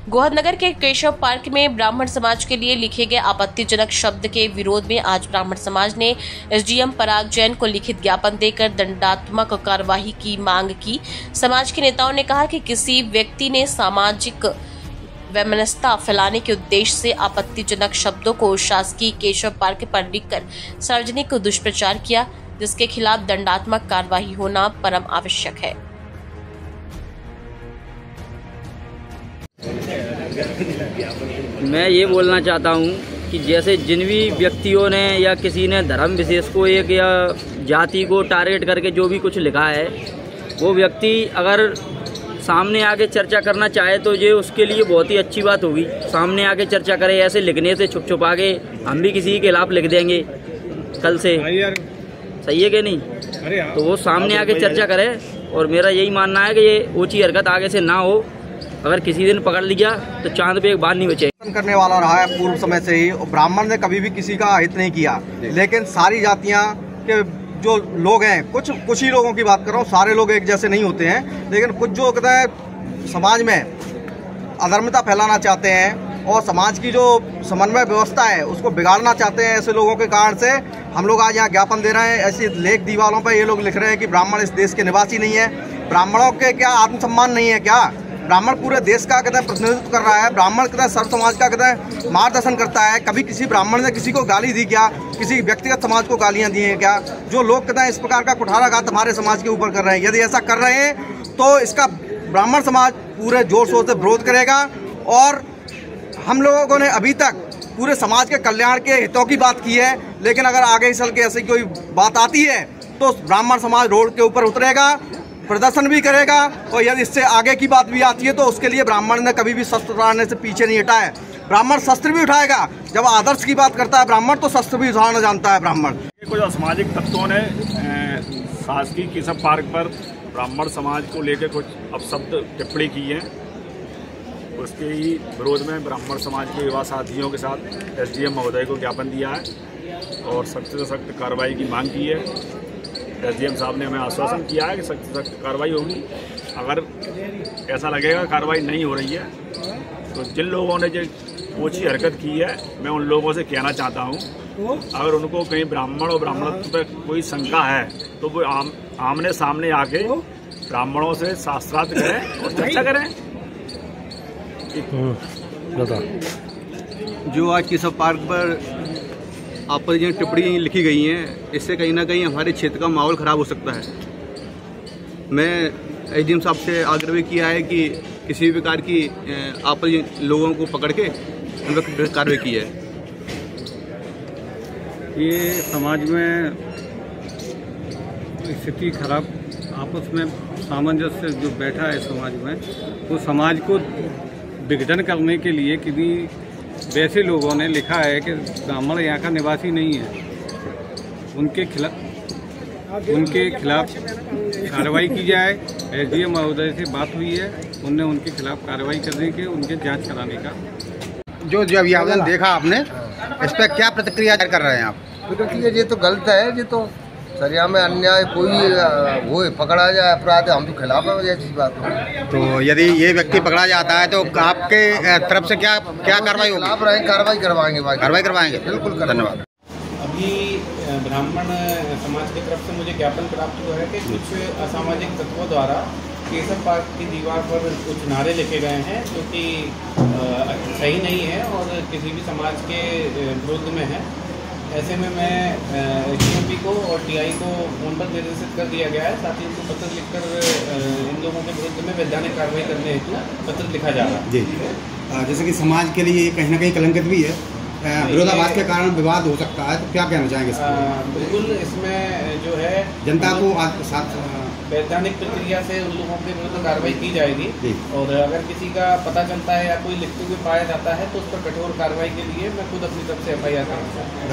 गोहदनगर के केशव पार्क में ब्राह्मण समाज के लिए लिखे गए आपत्तिजनक शब्द के विरोध में आज ब्राह्मण समाज ने एसडीएम पराग जैन को लिखित ज्ञापन देकर दंडात्मक कार्यवाही की मांग की। समाज के नेताओं ने कहा कि किसी व्यक्ति ने सामाजिक वैमनस्यता फैलाने के उद्देश्य से आपत्तिजनक शब्दों को शासकीय केशव पार्क पर लिखकर सार्वजनिक दुष्प्रचार किया, जिसके खिलाफ दंडात्मक कार्यवाही होना परम आवश्यक है। मैं ये बोलना चाहता हूँ कि जैसे जिन भी व्यक्तियों ने या किसी ने धर्म विशेष को एक या जाति को टारगेट करके जो भी कुछ लिखा है, वो व्यक्ति अगर सामने आके चर्चा करना चाहे तो ये उसके लिए बहुत ही अच्छी बात होगी। सामने आके चर्चा करे, ऐसे लिखने से छुप छुपा के हम भी किसी के खिलाफ लिख देंगे कल से, सही है कि नहीं? तो वो सामने आके चर्चा करे और मेरा यही मानना है कि ये ऊंची हरकत आगे से ना हो। अगर किसी दिन पकड़ लिया तो चांद पे एक बार नहीं बचे। करने वाला रहा है पूर्व समय से ही। ब्राह्मण ने कभी भी किसी का हित नहीं किया, लेकिन सारी जातियां के जो लोग हैं, कुछ ही लोगों की बात कर रहा हूँ, सारे लोग एक जैसे नहीं होते हैं, लेकिन कुछ जो कहते हैं समाज में अधर्मता फैलाना चाहते हैं और समाज की जो समन्वय व्यवस्था है उसको बिगाड़ना चाहते हैं। ऐसे लोगों के कारण से हम लोग आज यहाँ ज्ञापन दे रहे हैं। ऐसी लेख दीवारों पर ये लोग लिख रहे हैं कि ब्राह्मण इस देश के निवासी नहीं है। ब्राह्मणों के क्या आत्मसम्मान नहीं है क्या? ब्राह्मण पूरे देश का कहते हैं प्रतिनिधित्व कर रहा है। ब्राह्मण कहते हैं सर्व समाज का कहते हैं मार्गदर्शन करता है। कभी किसी ब्राह्मण ने किसी को गाली दी क्या? किसी व्यक्तिगत समाज को गालियां दी हैं क्या? जो लोग कहते हैं इस प्रकार का कुठाराघात हमारे समाज के ऊपर कर रहे हैं, यदि ऐसा कर रहे हैं तो इसका ब्राह्मण समाज पूरे जोर शोर से विरोध करेगा। और हम लोगों ने अभी तक पूरे समाज के कल्याण के हितों की बात की है, लेकिन अगर आगे चल के ऐसी कोई बात आती है तो ब्राह्मण समाज रोड के ऊपर उतरेगा, प्रदर्शन भी करेगा। और यदि इससे आगे की बात भी आती है तो उसके लिए ब्राह्मण ने कभी भी शस्त्र उठाने से पीछे नहीं हटा है। ब्राह्मण शस्त्र भी उठाएगा। जब आदर्श की बात करता है ब्राह्मण तो शस्त्र भी उठाना जानता है ब्राह्मण। कुछ असामाजिक तत्वों ने शासकीय केशव पार्क पर ब्राह्मण समाज को लेकर कुछ अपशब्द टिप्पणी की है। उसके ही विरोध में ब्राह्मण समाज के युवा साथियों के साथ एसडीएम महोदय को ज्ञापन दिया है और सख्त से सख्त कार्रवाई की मांग की है। एसडीएम साहब ने हमें आश्वासन किया है कि सख्त से सख्त कार्रवाई होगी। अगर ऐसा लगेगा कार्रवाई नहीं हो रही है तो जिन लोगों ने जो ओछी हरकत की है, मैं उन लोगों से कहना चाहता हूँ, अगर उनको कहीं ब्राह्मण और ब्राह्मणत्व पर कोई शंका है तो वो आमने सामने आके ब्राह्मणों से शास्त्रार्थ करें और चर्चा करें। जो आज केशव पार्क पर आपत्तिजनक टिप्पणी लिखी गई हैं, इससे कहीं ना कहीं हमारे क्षेत्र का माहौल ख़राब हो सकता है। मैं एसडीएम साहब से आग्रह भी किया है कि किसी भी प्रकार की आपत्ति लोगों को पकड़ के उन पर कार्रवाई की है। ये समाज में स्थिति खराब, आपस में सामंजस्य जो बैठा है समाज में, वो समाज को विघटन करने के लिए किसी वैसे लोगों ने लिखा है कि ब्राह्मण यहाँ का निवासी नहीं है, उनके खिलाफ कार्रवाई की जाए। एसडीएम महोदय से बात हुई है, उनने उनके खिलाफ कार्रवाई करने के, उनके जांच कराने का। जो जब आवेदन देखा आपने, इस पर क्या प्रतिक्रिया कर रहे हैं आप? प्रतिक्रिया ये तो गलत है, ये तो सरिया में अन्याय कोई वो पकड़ा जाए अपराध, हम तो खिलाफ है ऐसी बात है। तो यदि ये व्यक्ति पकड़ा जाता है तो आपके तरफ से क्या कार्रवाई होगी? खिलाफ रहेंगे, कार्रवाई करवाएंगे भाई, कार्रवाई करवाएंगे। बिल्कुल। धन्यवाद। अभी ब्राह्मण समाज की तरफ से मुझे ज्ञापन प्राप्त हुआ है कि कुछ असामाजिक तत्वों द्वारा केशव पार्क की दीवार पर कुछ नारे लिखे गए हैं जो कि सही नहीं है और किसी भी समाज के विरुद्ध में है। ऐसे में मैं एसडीएम को और टीआई को फोन पर निर्देशित कर दिया गया है, साथ ही उनको पत्र लिखकर इन लोगों के विरुद्ध में वैधानिक कार्रवाई करने हेतु पत्र लिखा जा रहा है। जी, जैसे कि समाज के लिए कहीं ना कहीं कलंकित भी है, विरोधाभास के कारण विवाद हो सकता है, तो क्या कहना चाहेंगे? बिल्कुल, इसमें जो है जनता को साथ वैधानिक प्रक्रिया से उन लोगों के विरुद्ध कार्रवाई की जाएगी और अगर किसी का पता चलता है या कोई लिखते हुए पाया जाता है तो उस पर कठोर कार्रवाई के लिए मैं खुद अपनी तरफ से FIR करूँगा।